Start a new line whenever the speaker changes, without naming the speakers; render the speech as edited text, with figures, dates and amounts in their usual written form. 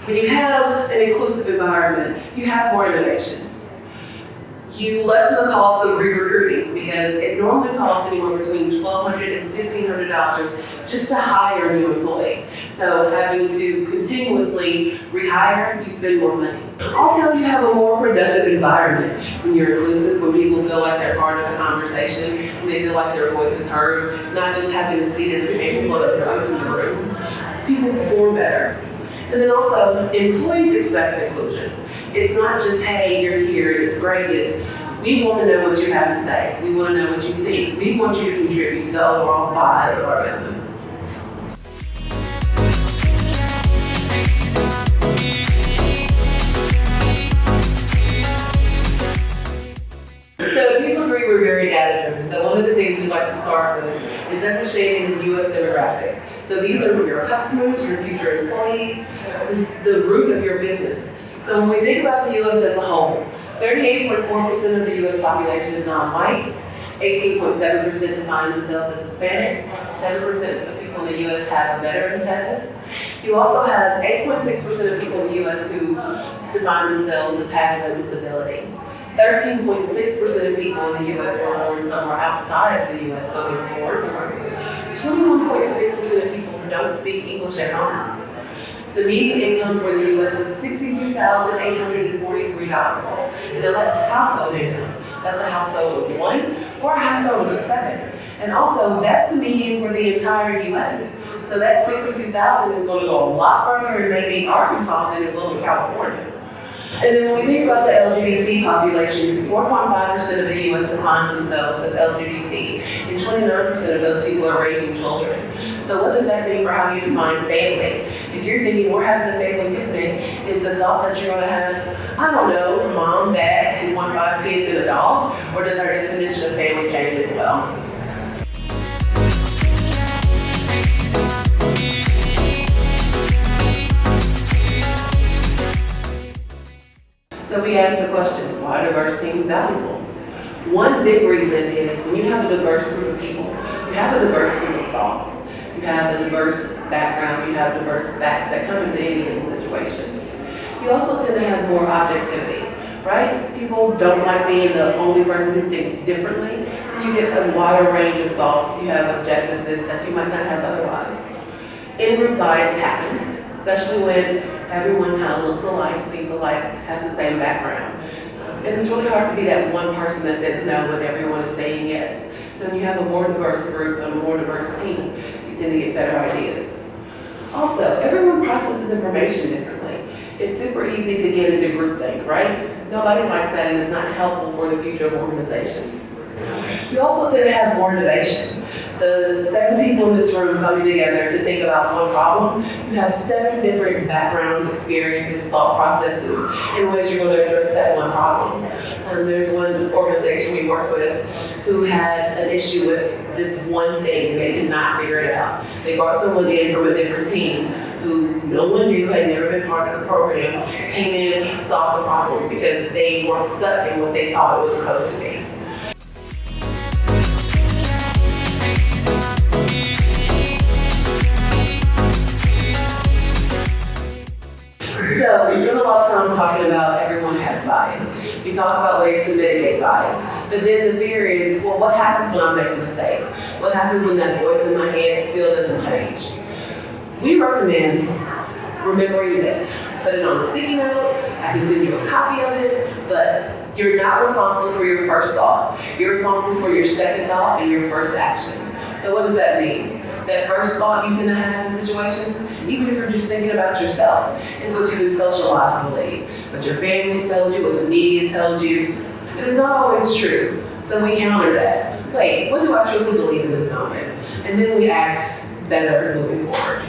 When you have an inclusive environment, you have more innovation. You lessen the cost of re-recruiting because it normally costs anywhere between $1,200 and $1,500 just to hire a new employee. So having to continuously rehire, you spend more money. Also, you have a more productive environment when you're inclusive, when people feel like they're part of the conversation, and they feel like their voice is heard, not just having a seat at the table, but a voice in the room. People perform better. And then also, employees expect inclusion. It's not just, hey, you're here, and it's great. It's, we want to know what you have to say. We want to know what you think. We want you to contribute to the overall vibe of our business. So at people3, we're very data-driven. So one of the things we like to start with is understanding the U.S. demographics. So these are your customers, your future employees, just the root of your business. So when we think about the U.S. as a whole, 38.4% of the U.S. population is non-white, 18.7% define themselves as Hispanic, 7% of people in the U.S. have a veteran status. You also have 8.6% of people in the U.S. who define themselves as having a disability. 13.6% of people in the U.S. were born somewhere outside of the U.S., so they're foreign. 21.6% of people don't speak English at home. The median income for the U.S. is $62,843. And now that's household income. That's a household of one or a household of seven. And also, that's the median for the entire U.S. So that $62,000 is going to go a lot further in maybe Arkansas than it will in California. And then when we think about the LGBT population, 4.5% of the U.S. defines themselves as LGBT, and 29% of those people are raising children. So what does that mean for how you define family? If you're thinking we're having a family picnic, is the thought that you're going to have, I don't know, mom, dad, 2.5 kids, and a dog? Or does our definition of family change as well? So we ask the question, why are diverse teams valuable? One big reason is when you have a diverse group of people, you have a diverse group of thoughts, you have a diverse background, you have diverse facts that come into any given situation. You also tend to have more objectivity, right? People don't like being the only person who thinks differently, so you get a wider range of thoughts, you have objectiveness that you might not have otherwise. In-group bias happens, especially when everyone kind of looks alike, thinks alike, has the same background. And it's really hard to be that one person that says no when everyone is saying yes. So when you have a more diverse group and a more diverse team, you tend to get better ideas. Also, everyone processes information differently. It's super easy to get into groupthink, right? Nobody likes that, and it's not helpful for the future of organizations. You also tend to have more innovation. The 7 people in this room coming together to think about one problem, you have 7 different backgrounds, experiences, thought processes, in ways you're going to address that one problem. There's one organization we worked with who had an issue with this one thing and they could not figure it out. They brought someone in from a different team who no one knew, had never been part of the program, came in, solved the problem because they weren't stuck in what they thought it was supposed to be. So we spend a lot of time talking about everyone has bias. We talk about ways to mitigate bias. But then the fear is, well, what happens when I make a mistake? What happens when that voice in my head still doesn't change? We recommend remembering this. Put it on a sticky note. I can send you a copy of it, but you're not responsible for your first thought. You're responsible for your second thought and your first action. So what does that mean? That first thought you tend to have in situations, even if you're just thinking about yourself, it's what you've been socialized to believe. What your family's told you, what the media's told you. It is not always true. So we counter that. Wait, what do I truly believe in this moment? And then we act better moving forward.